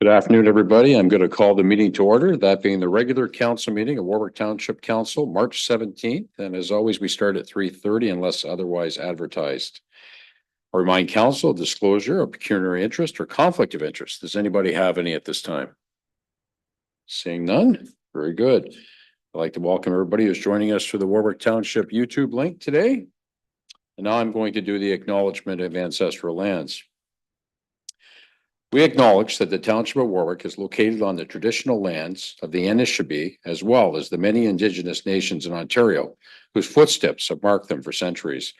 Good afternoon, everybody. I'm going to call the meeting to order, that being the regular council meeting of Warwick Township Council, March 17th. And as always, we start at 3:30 unless otherwise advertised. I remind council of disclosure of pecuniary interest or conflict of interest. Does anybody have any at this time? Seeing none? Very good. I'd like to welcome everybody who's joining us through the Warwick Township YouTube link today. And now I'm going to do the acknowledgement of ancestral lands. We acknowledge that the Township of Warwick is located on the traditional lands of the Anishinaabe, as well as the many Indigenous nations in Ontario, whose footsteps have marked them for centuries.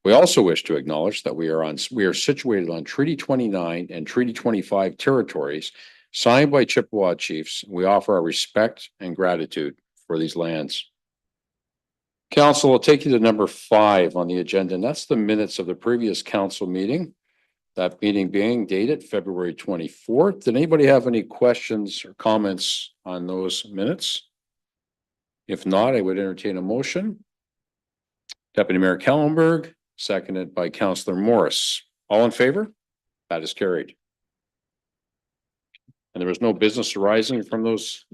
We also wish to acknowledge that we are situated on Treaty 29 and Treaty 25 territories signed by Chippewa chiefs. We offer our respect and gratitude for these lands. Council will take you to number 5 on the agenda, and that's the minutes of the previous council meeting. That meeting being dated February 24th. Did anybody have any questions or comments on those minutes? If not, I would entertain a motion. Deputy Mayor Kallenberg, seconded by Councillor Morris. All in favor? That is carried. And there was no business arising from those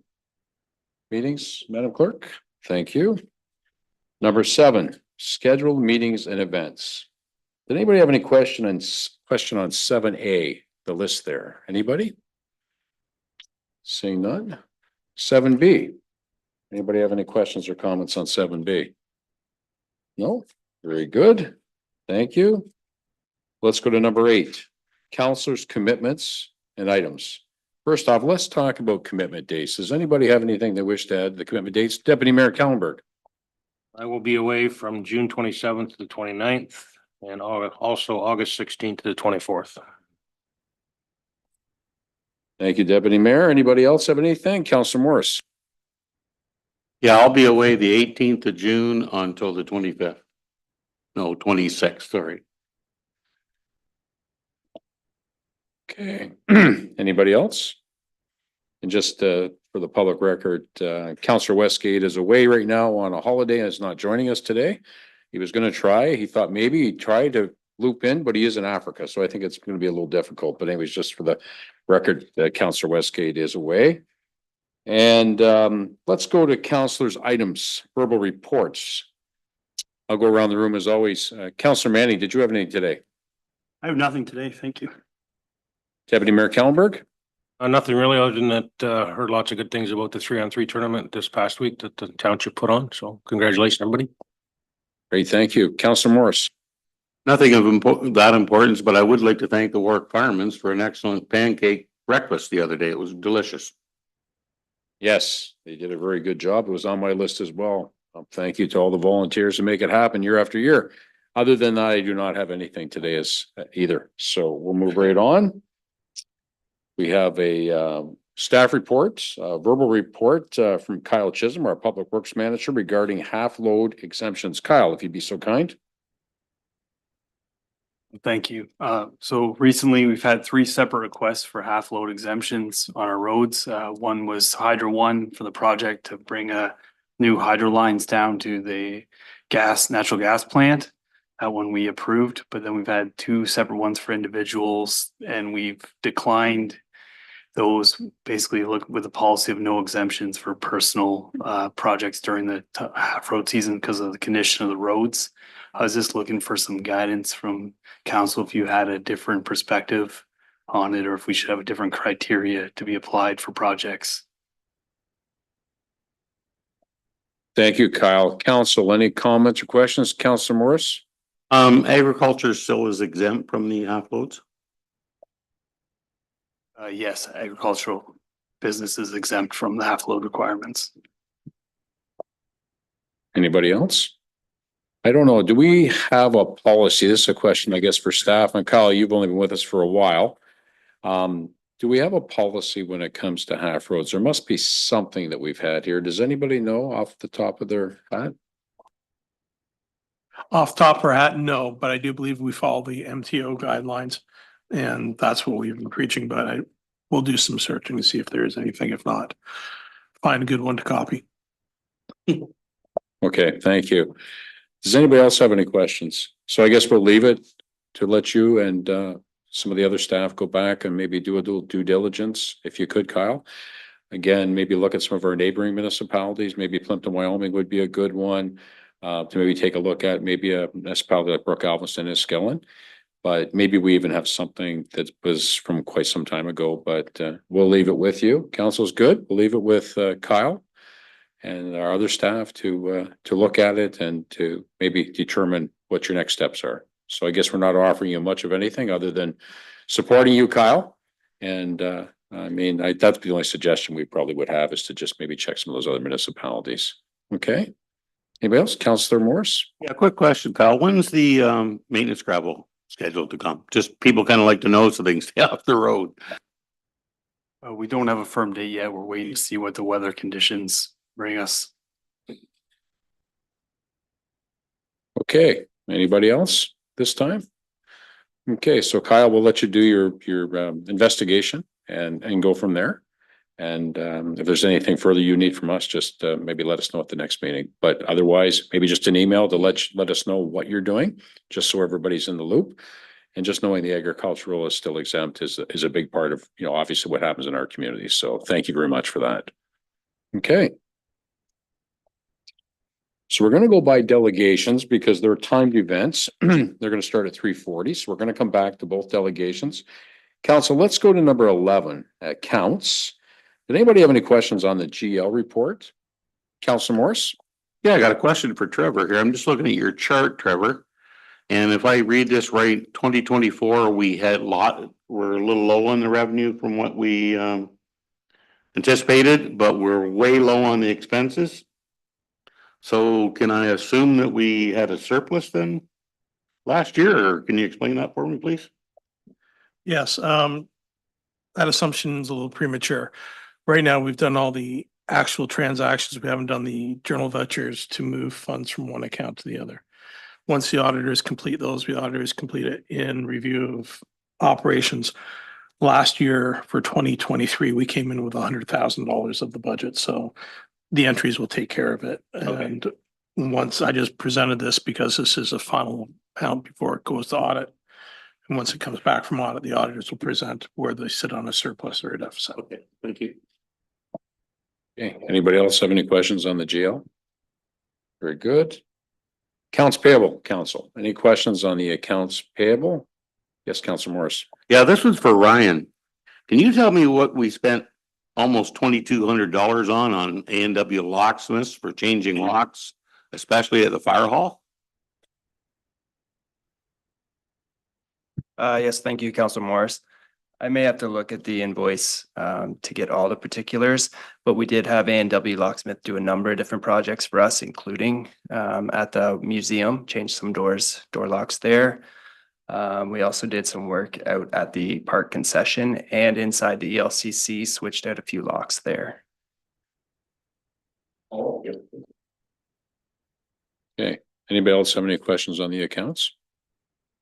meetings, Madam Clerk. Thank you. Number 7, scheduled meetings and events. Did anybody have any question on 7A, the list there? Anybody? Seeing none. 7B. Anybody have any questions or comments on 7B? No? Very good. Thank you. Let's go to number 8, councilors' commitments and items. First off, let's talk about commitment dates. Does anybody have anything they wish to add to the commitment dates? Deputy Mayor Kallenberg. I will be away from June 27th to the 29th. And also August 16th to the 24th. Thank you, Deputy Mayor. Anybody else have anything? Councillor Morris. Yeah, I'll be away the 18th of June until the 25th. No, 26th, sorry. Okay. Anybody else? And just for the public record, Councillor Westgate is away right now on a holiday and is not joining us today. He was going to try. He thought maybe he'd try to loop in, but he is in Africa. So I think it's going to be a little difficult. But anyways, just for the record, Councillor Westgate is away. And let's go to councillors' items, verbal reports. I'll go around the room as always. Councillor Manning, did you have anything today? I have nothing today. Thank you. Deputy Mayor Kallenberg? Nothing really, other than that, heard lots of good things about the 3-on-3 tournament this past week that the township put on. So congratulations, everybody. Great, thank you. Councillor Morris. Nothing of that importance, but I would like to thank the Warwick Firemen for an excellent pancake breakfast the other day. It was delicious. Yes, they did a very good job. It was on my list as well. Thank you to all the volunteers who make it happen year after year. Other than that, I do not have anything today as either. So we'll move right on. We have a staff report, verbal report from Kyle Chisholm, our Public Works Manager, regarding half-load exemptions. Kyle, if you'd be so kind. Thank you. So recently we've had 3 separate requests for half-load exemptions on our roads. One was Hydro One for the project to bring new hydro lines down to the natural gas plant. That one we approved, but then we've had 2 separate ones for individuals, and we've declined those. Basically look with the policy of no exemptions for personal projects during the half-road season because of the condition of the roads. I was just looking for some guidance from council if you had a different perspective on it, or if we should have a different criteria to be applied for projects. Thank you, Kyle. Council, any comments or questions? Councillor Morris? Agriculture still is exempt from the half loads. Yes, agricultural business is exempt from the half-load requirements. Anybody else? I don't know. Do we have a policy? This is a question, I guess, for staff. And Kyle, you've only been with us for a while. Do we have a policy when it comes to half roads? There must be something that we've had here. Does anybody know off the top of their head? Off top of our hat, no, but I do believe we follow the MTO guidelines, and that's what we've been preaching. But I will do some searching to see if there is anything. If not, find a good one to copy. Okay, thank you. Does anybody else have any questions? So I guess we'll leave it to let you and some of the other staff go back and maybe do a little due diligence, if you could, Kyle. Again, maybe look at some of our neighboring municipalities, maybe Plimpton, Wyoming would be a good one. To maybe take a look at, maybe a municipality like Brook Alveston and Skillen. But maybe we even have something that was from quite some time ago, but we'll leave it with you. Council's good. We'll leave it with Kyle and our other staff to look at it and to maybe determine what your next steps are. So I guess we're not offering you much of anything other than supporting you, Kyle. And I mean, that's the only suggestion we probably would have, is to just maybe check some of those other municipalities. Okay. Anybody else? Councillor Morris? Yeah, quick question, Kyle. When's the maintenance gravel scheduled to come? Just people kind of like to know so they can stay off the road. We don't have a firm date yet. We're waiting to see what the weather conditions bring us. Okay. Anybody else this time? Okay, so Kyle, we'll let you do your investigation and go from there. And if there's anything further you need from us, just maybe let us know at the next meeting. But otherwise, maybe just an email to let us know what you're doing, just so everybody's in the loop. And just knowing the agricultural is still exempt is a big part of, you know, obviously what happens in our community. So thank you very much for that. Okay. So we're going to go by delegations because they're timed events. They're going to start at 3:40. So we're going to come back to both delegations. Council, let's go to number 11 at counts. Did anybody have any questions on the GL report? Councilor Morris? Yeah, I got a question for Trevor here. I'm just looking at your chart, Trevor. And if I read this right, 2024, we're a little low on the revenue from what we anticipated, but we're way low on the expenses. So can I assume that we had a surplus then last year, or can you explain that for me, please? Yes, that assumption is a little premature. Right now, we've done all the actual transactions. We haven't done the journal vouchers to move funds from one account to the other. Once the auditors complete those, the auditors complete it in review of operations. Last year for 2023, we came in with $100,000 of the budget, so the entries will take care of it. Okay. And once I just presented this because this is a final count before it goes to audit. And once it comes back from audit, the auditors will present where they sit on a surplus or a deficit. Okay, thank you. Okay, anybody else have any questions on the GL? Very good. Accounts payable, council. Any questions on the accounts payable? Yes, Councilor Morris. Yeah, this was for Ryan. Can you tell me what we spent almost $2,200 on A&W locksmiths for changing locks, especially at the fire hall? Yes, thank you, Councilor Morris. I may have to look at the invoice to get all the particulars, but we did have A&W Locksmith do a number of different projects for us, including at the museum, change some door locks there. We also did some work out at the park concession and inside the ELCC, switched out a few locks there. Okay, anybody else have any questions on the accounts?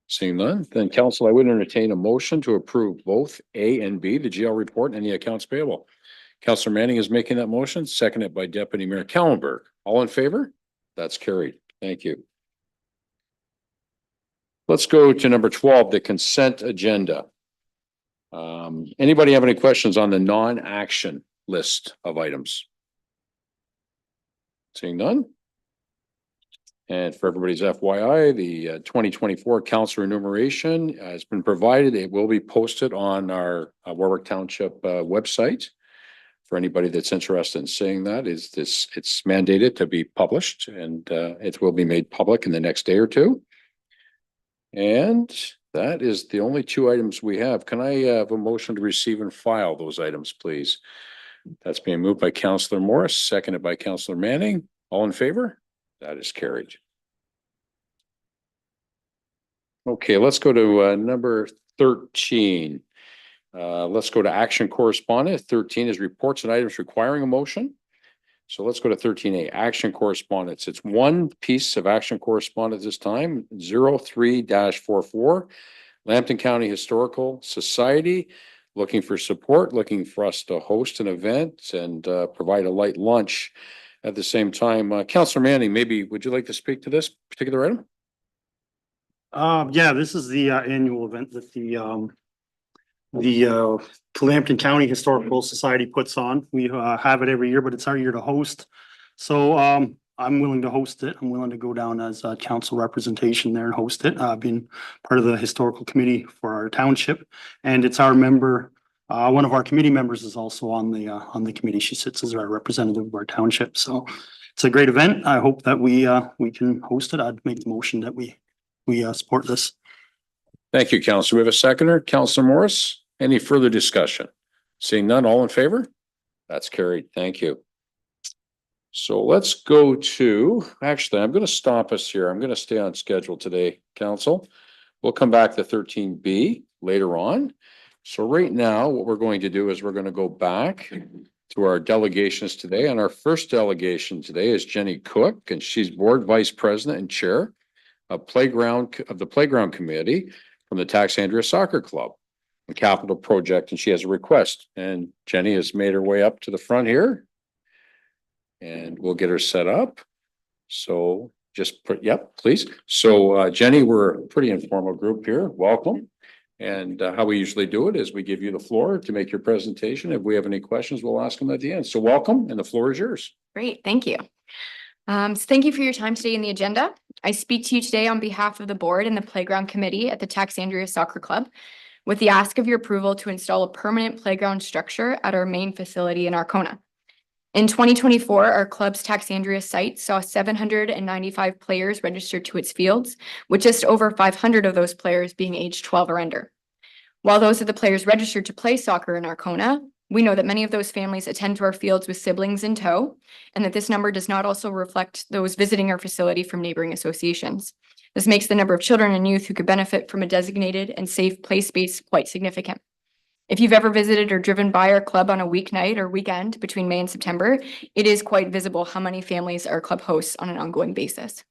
Seeing none, then council, I would entertain a motion to approve both A and B, the GL report and the accounts payable. Councilor Manning is making that motion, seconded by Deputy Mayor Kallenberg. All in favor? That's carried. Thank you. Let's go to number 12, the consent agenda. Anybody have any questions on the non-action list of items? Seeing none. And for everybody's FYI, the 2024 council enumeration has been provided. It will be posted on our Warwick Township website. For anybody that's interested in seeing that, it's mandated to be published, and it will be made public in the next day or two. And that is the only two items we have. Can I have a motion to receive and file those items, please? That's being moved by Councilor Morris, seconded by Councilor Manning. All in favor? That is carried. Okay, let's go to number 13. Let's go to action correspondent. 13 is reports and items requiring a motion. So let's go to 13A, action correspondence. It's one piece of action correspondence this time, 03-44, Lambton County Historical Society, looking for support, looking for us to host an event and provide a light lunch. At the same time, Councilor Manning, maybe would you like to speak to this particular item? Yeah, this is the annual event that the the Lambton County Historical Society puts on. We have it every year, but it's our year to host. So I'm willing to host it. I'm willing to go down as a council representation there and host it. I've been part of the historical committee for our township, and it's our member. One of our committee members is also on the committee. She sits as our representative of our township. So it's a great event. I hope that we can host it. I'd make the motion that we support this. Thank you, Council. We have a seconder, Councilor Morris. Any further discussion? Seeing none, all in favor? That's carried. Thank you. So let's go to, actually, I'm going to stop us here. I'm going to stay on schedule today, Council. We'll come back to 13B later on. So right now, what we're going to do is we're going to go back to our delegations today. And our first delegation today is Jenny Cook, and she's Board Vice President and Chair of the Playground Committee from the Taxandria Soccer Club, the capital project, and she has a request. And Jenny has made her way up to the front here. And we'll get her set up. So just put, yep, please. So Jenny, we're a pretty informal group here. Welcome. And how we usually do it is we give you the floor to make your presentation. If we have any questions, we'll ask them at the end. So welcome, and the floor is yours. Great, thank you. So thank you for your time today in the agenda. I speak to you today on behalf of the board and the Playground Committee at the Taxandria Soccer Club with the ask of your approval to install a permanent playground structure at our main facility in Arkona. In 2024, our club's Taxandria site saw 795 players registered to its fields, with just over 500 of those players being aged 12 or under. While those are the players registered to play soccer in Arkona, we know that many of those families attend to our fields with siblings in tow, and that this number does not also reflect those visiting our facility from neighboring associations. This makes the number of children and youth who could benefit from a designated and safe play space quite significant. If you've ever visited or driven by our club on a weeknight or weekend between May and September, it is quite visible how many families our club hosts on an ongoing basis.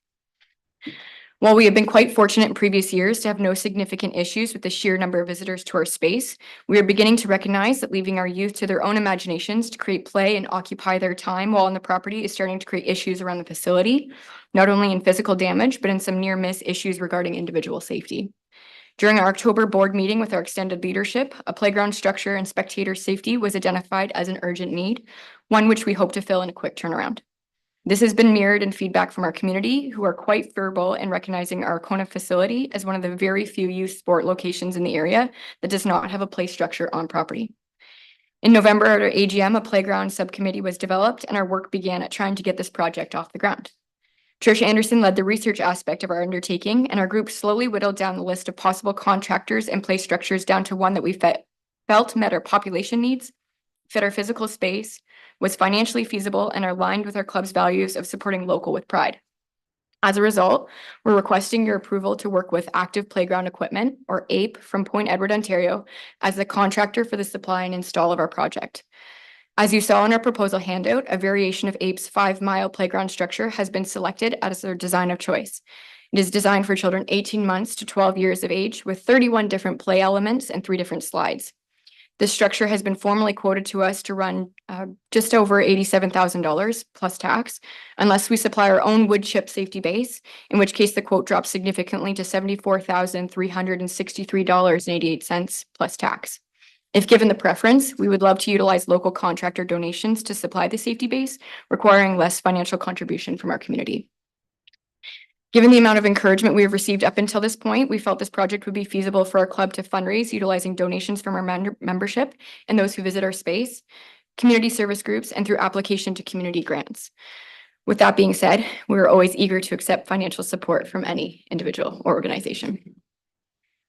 While we have been quite fortunate in previous years to have no significant issues with the sheer number of visitors to our space, we are beginning to recognize that leaving our youth to their own imaginations to create play and occupy their time while on the property is starting to create issues around the facility, not only in physical damage, but in some near miss issues regarding individual safety. During our October board meeting with our extended leadership, a playground structure and spectator safety was identified as an urgent need, one which we hope to fill in a quick turnaround. This has been mirrored in feedback from our community, who are quite verbal in recognizing our Arkona facility as one of the very few youth sport locations in the area that does not have a play structure on property. In November at our AGM, a playground subcommittee was developed and our work began at trying to get this project off the ground. Trish Anderson led the research aspect of our undertaking, and our group slowly whittled down the list of possible contractors and play structures down to one that we felt met our population needs, fit our physical space, was financially feasible, and aligned with our club's values of supporting local with pride. As a result, we're requesting your approval to work with Active Playground Equipment, or APE, from Point Edward, Ontario, as the contractor for the supply and install of our project. As you saw in our proposal handout, a variation of APE's 5-mile playground structure has been selected as their design of choice. It is designed for children 18 months to 12 years of age with 31 different play elements and 3 different slides. This structure has been formally quoted to us to run just over $87,000 plus tax, unless we supply our own wood chip safety base, in which case the quote drops significantly to $74,363.88 plus tax. If given the preference, we would love to utilize local contractor donations to supply the safety base, requiring less financial contribution from our community. Given the amount of encouragement we have received up until this point, we felt this project would be feasible for our club to fundraise utilizing donations from our membership and those who visit our space, community service groups, and through application to community grants. With that being said, we are always eager to accept financial support from any individual or organization.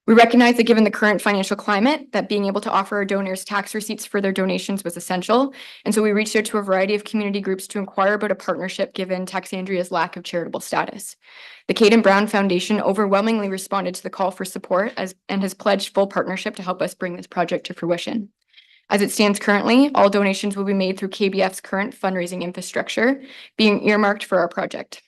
We recognize that given the current financial climate, that being able to offer our donors tax receipts for their donations was essential. And so we reached out to a variety of community groups to inquire about a partnership given Taxandria's lack of charitable status. The Caden Brown Foundation overwhelmingly responded to the call for support and has pledged full partnership to help us bring this project to fruition. As it stands currently, all donations will be made through KBF's current fundraising infrastructure, being earmarked for our project.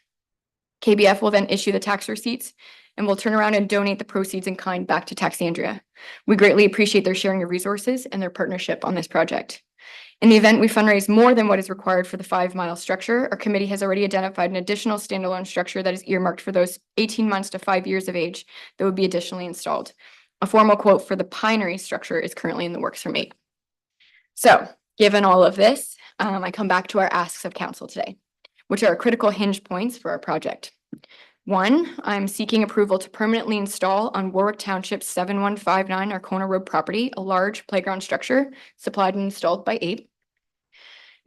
KBF will then issue the tax receipts and will turn around and donate the proceeds in kind back to Taxandria. We greatly appreciate their sharing of resources and their partnership on this project. In the event we fundraise more than what is required for the 5-mile structure, our committee has already identified an additional standalone structure that is earmarked for those 18 months to 5 years of age that would be additionally installed. A formal quote for the pinery structure is currently in the works from eight. So, given all of this, I come back to our asks of council today, which are critical hinge points for our project. One, I'm seeking approval to permanently install on Warwick Township 7159 Arcona Road property, a large playground structure supplied and installed by APE.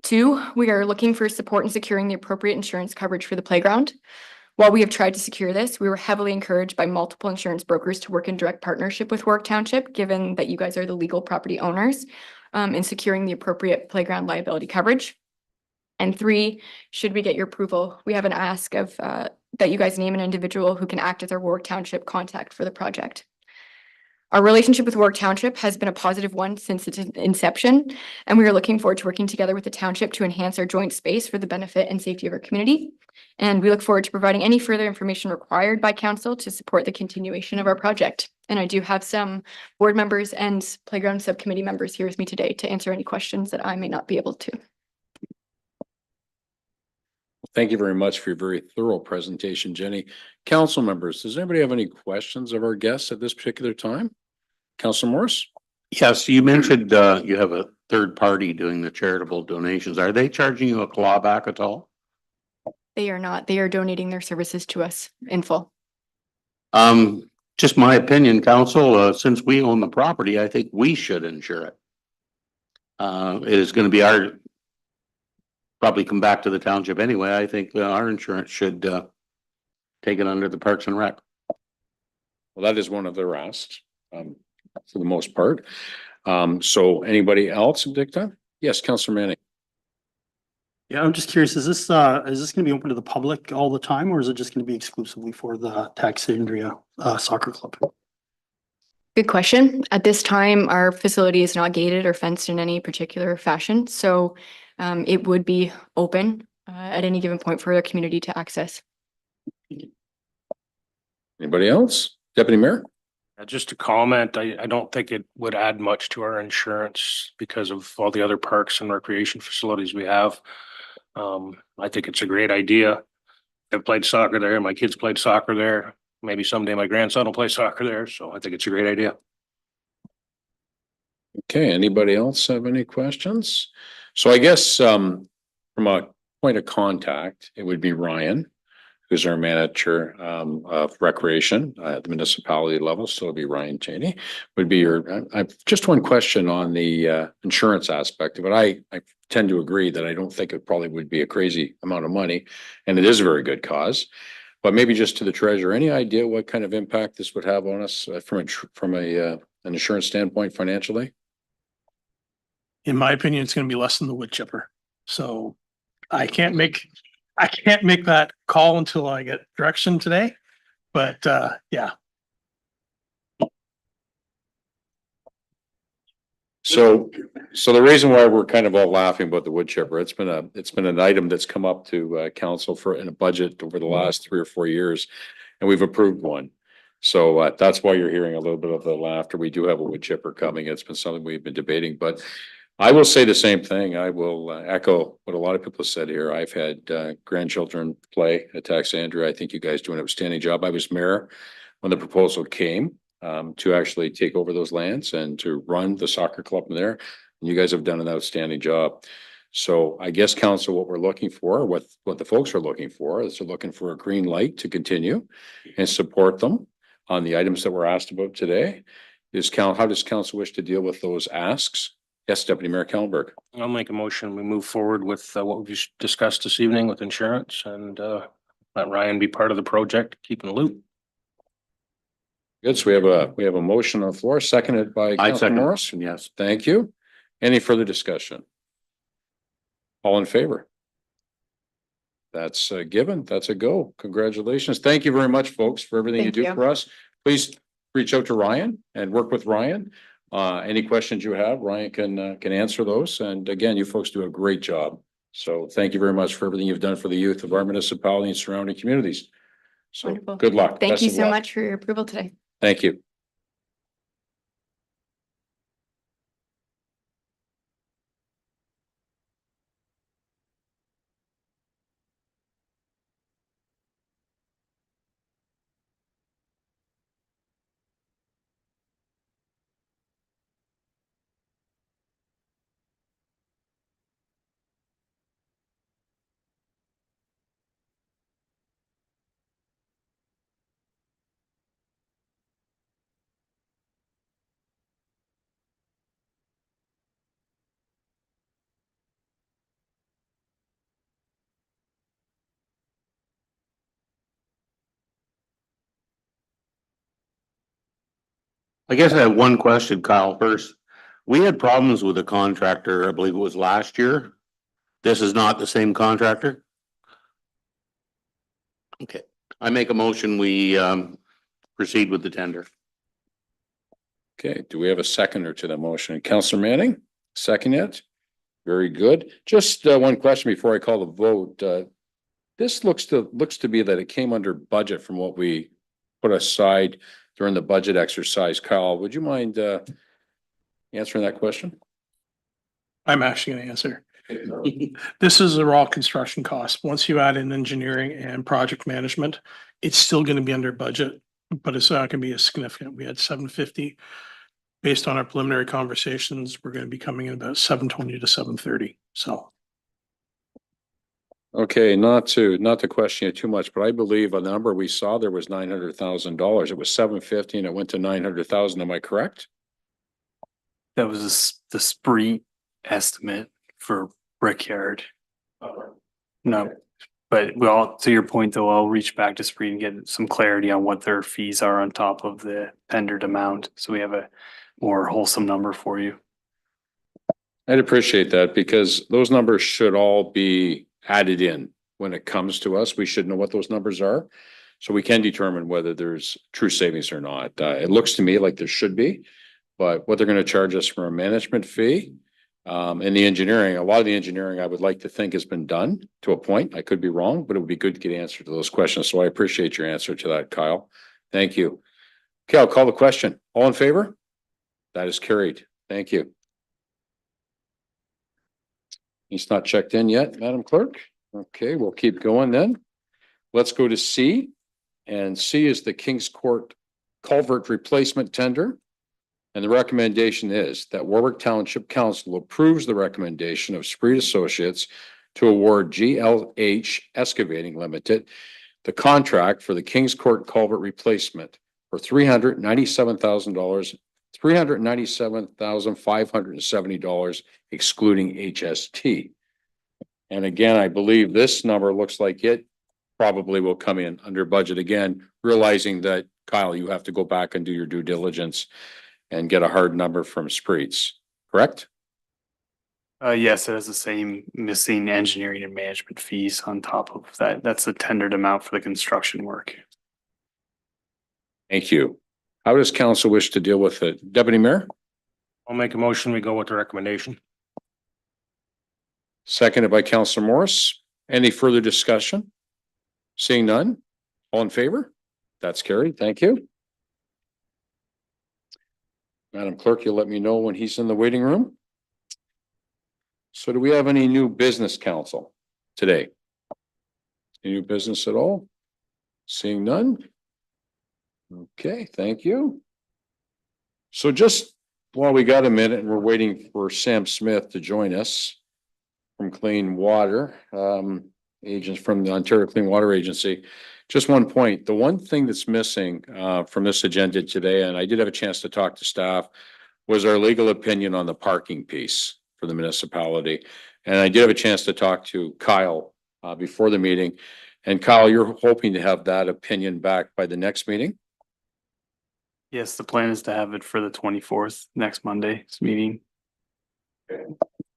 Two, we are looking for support in securing the appropriate insurance coverage for the playground. While we have tried to secure this, we were heavily encouraged by multiple insurance brokers to work in direct partnership with Warwick Township, given that you guys are the legal property owners, in securing the appropriate playground liability coverage. And three, should we get your approval, we have an ask of that you guys name an individual who can act as our Warwick Township contact for the project. Our relationship with Warwick Township has been a positive one since its inception, and we are looking forward to working together with the township to enhance our joint space for the benefit and safety of our community. And we look forward to providing any further information required by council to support the continuation of our project. And I do have some board members and playground subcommittee members here with me today to answer any questions that I may not be able to. Thank you very much for your very thorough presentation, Jenny. Council members, does anybody have any questions of our guests at this particular time? Councilor Morris? Yes, you mentioned, you have a third party doing the charitable donations. Are they charging you a clawback at all? They are not. They are donating their services to us in full. Just my opinion, council, since we own the property, I think we should insure it. It is gonna be probably come back to the township anyway. I think our insurance should, take it under the Parks and Rec. Well, that is one of their asks, for the most part. So anybody else in dicta? Yes, Councilor Manning. Yeah, I'm just curious, is this gonna be open to the public all the time, or is it just gonna be exclusively for the Taxandria Soccer Club? Good question. At this time, our facility is not gated or fenced in any particular fashion, so it would be open at any given point for the community to access. Anybody else? Deputy Mayor? Just a comment, I don't think it would add much to our insurance because of all the other parks and recreation facilities we have. I think it's a great idea. I've played soccer there, my kids played soccer there. Maybe someday my grandson will play soccer there, so I think it's a great idea. Okay, anybody else have any questions? So I guess from a point of contact, it would be Ryan, who's our manager of recreation at the municipality level. So it'd be Ryan Cheney would be your, I've just one question on the insurance aspect of it. I tend to agree that I don't think it probably would be a crazy amount of money, and it is a very good cause. But maybe just to the treasurer, any idea what kind of impact this would have on us from an insurance standpoint financially? In my opinion, it's gonna be less than the wood chipper. So I can't make that call until I get direction today. But yeah, So the reason why we're kind of all laughing about the wood chipper, it's been an item that's come up to council for in a budget over the last 3 or 4 years, and we've approved one. So that's why you're hearing a little bit of the laughter. We do have a wood chipper coming. It's been something we've been debating, but I will say the same thing. I will echo what a lot of people have said here. I've had grandchildren play at Taxandria. I think you guys do an outstanding job. I was mayor when the proposal came to actually take over those lands and to run the soccer club there. And you guys have done an outstanding job. So I guess council, what we're looking for, what the folks are looking for is they're looking for a green light to continue and support them on the items that were asked about today. How does council wish to deal with those asks? Yes, Deputy Mayor Kallenberg. I'll make a motion. We move forward with what we've just discussed this evening with insurance and let Ryan be part of the project, keep in the loop. Good. So we have a motion on the floor, seconded by I Councilor second. Morris. Yes. Thank you. Any further discussion? All in favor? That's a given. That's a go. Congratulations. Thank you very much, folks, for everything you Thank do you. for us. Please reach out to Ryan and work with Ryan. Any questions you have, Ryan can answer those. And again, you folks do a great job. So thank you very much for everything you've done for the youth of our municipality and surrounding communities. So Wonderful. good luck. Thank Best you of so luck. much for your approval today. Thank you. I guess I have one question, Kyle, first. We had problems with a contractor, I believe it was last year. This is not the same contractor? Okay, I make a motion, we proceed with the tender. Okay, do we have a seconder to the motion? Counselor Manning, second it? Very good. Just one question before I call the vote. This looks to be that it came under budget from what we put aside during the budget exercise. Kyle, would you mind answering that question? I'm actually gonna answer. This is a raw construction cost. Once you add in engineering and project management, it's still gonna be under budget, but it's not gonna be as significant. We had 750. Based on our preliminary conversations, we're gonna be coming in about 720 to 730, so. Okay, not to question you too much, but I believe a number we saw there was $900,000. It was 750 and it went to 900,000. Am I correct? That was the spree estimate for Brickyard. No, but well, to your point though, I'll reach back to Spree and get some clarity on what their fees are on top of the tendered amount. So we have a more wholesome number for you. I'd appreciate that because those numbers should all be added in when it comes to us. We should know what those numbers are. So we can determine whether there's true savings or not. It looks to me like there should be, but what they're going to charge us for a management fee. And the engineering, a lot of the engineering I would like to think has been done to a point. I could be wrong, but it would be good to get answer to those questions. So I appreciate your answer to that, Kyle. Thank you. Okay, I'll call the question. All in favor? That is carried. Thank you. He's not checked in yet, Madam Clerk. Okay, we'll keep going then. Let's go to C. And C is the Kings Court culvert replacement tender. And the recommendation is that Warwick Township Council approves the recommendation of Spreed Associates to award GLH Excavating Limited the contract for the Kings Court culvert replacement for $397,000, $397,570 excluding HST. And again, I believe this number looks like it probably will come in under budget again, realizing that Kyle, you have to go back and do your due diligence and get a hard number from Spreeds, correct? Yes, it has the same missing engineering and management fees on top of that. That's the tendered amount for the construction work. Thank you. How does council wish to deal with it? Deputy Mayor? I'll make a motion. We go with the recommendation. Seconded by Councilor Morris. Any further discussion? Seeing none? All in favor? That's carried. Thank you. Madam Clerk, you'll let me know when he's in the waiting room. So do we have any new business, council, today? Any new business at all? Seeing none? Okay, thank you. So just while we got a minute and we're waiting for Sam Smith to join us from Clean Water, agents from the Ontario Clean Water Agency. Just one point, the one thing that's missing from this agenda today, and I did have a chance to talk to staff, was our legal opinion on the parking piece for the municipality. And I did have a chance to talk to Kyle before the meeting. And Kyle, you're hoping to have that opinion back by the next meeting? Yes, the plan is to have it for the 24th, next Monday's meeting.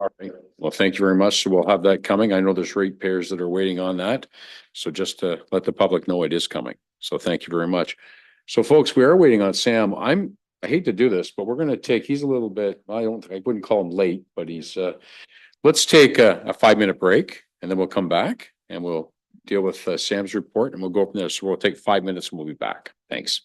All right. Well, thank you very much. So we'll have that coming. I know there's ratepayers that are waiting on that. So just to let the public know it is coming. So thank you very much. So folks, we are waiting on Sam. I hate to do this, but we're going to take, he's a little bit, I wouldn't call him late, but he's, let's take a 5-minute break and then we'll come back and we'll deal with Sam's report and we'll go from there. So we'll take 5 minutes and we'll be back. Thanks.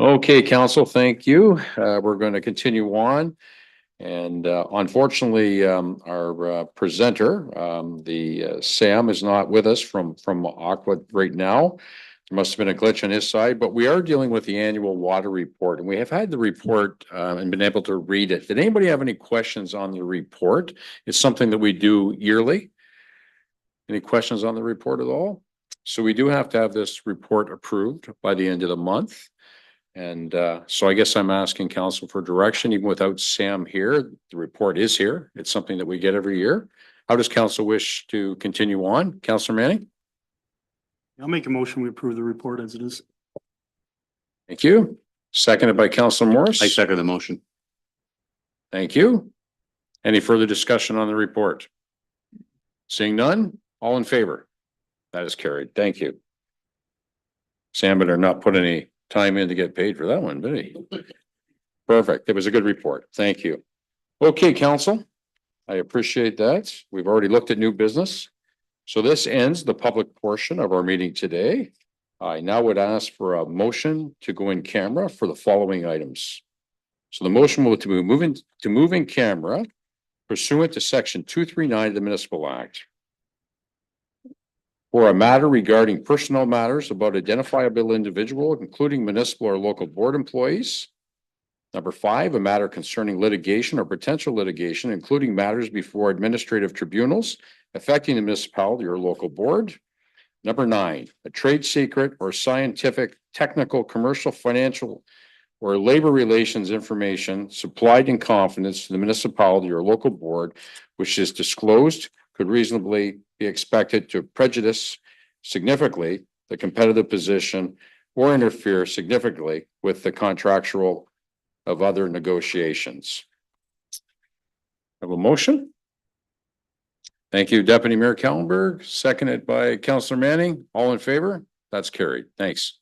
Okay, council, thank you. We're going to continue on. And unfortunately, our presenter, Sam is not with us from Aqua right now. There must have been a glitch on his side, but we are dealing with the annual water report and we have had the report and been able to read it. Did anybody have any questions on the report? It's something that we do yearly. Any questions on the report at all? So we do have to have this report approved by the end of the month. And so I guess I'm asking council for direction, even without Sam here. The report is here. It's something that we get every year. How does council wish to continue on? Councillor Manning? I'll make a motion. We approve the report as it is. Thank you. Seconded by Councillor Morris. I second the motion. Thank you. Any further discussion on the report? Seeing none, all in favor? That is carried. Thank you. Sam better not put any time in to get paid for that one, did he? Perfect. It was a good report. Thank you. Okay, council. I appreciate that. We've already looked at new business. So this ends the public portion of our meeting today. I now would ask for a motion to go in camera for the following items. So the motion will to move in camera pursuant to section 239 of the Municipal Act. For a matter regarding personnel matters about identifiable individual, including municipal or local board employees. Number 5, a matter concerning litigation or potential litigation, including matters before administrative tribunals affecting the municipality or local board. Number 9, a trade secret or scientific, technical, commercial, financial, or labor relations information supplied in confidence to the municipality or local board, which is disclosed, could reasonably be expected to prejudice significantly the competitive position or interfere significantly with the contractual of other negotiations. Have a motion? Thank you, Deputy Mayor Kallenberg, seconded by Councillor Manning. All in favor? That's carried. Thanks.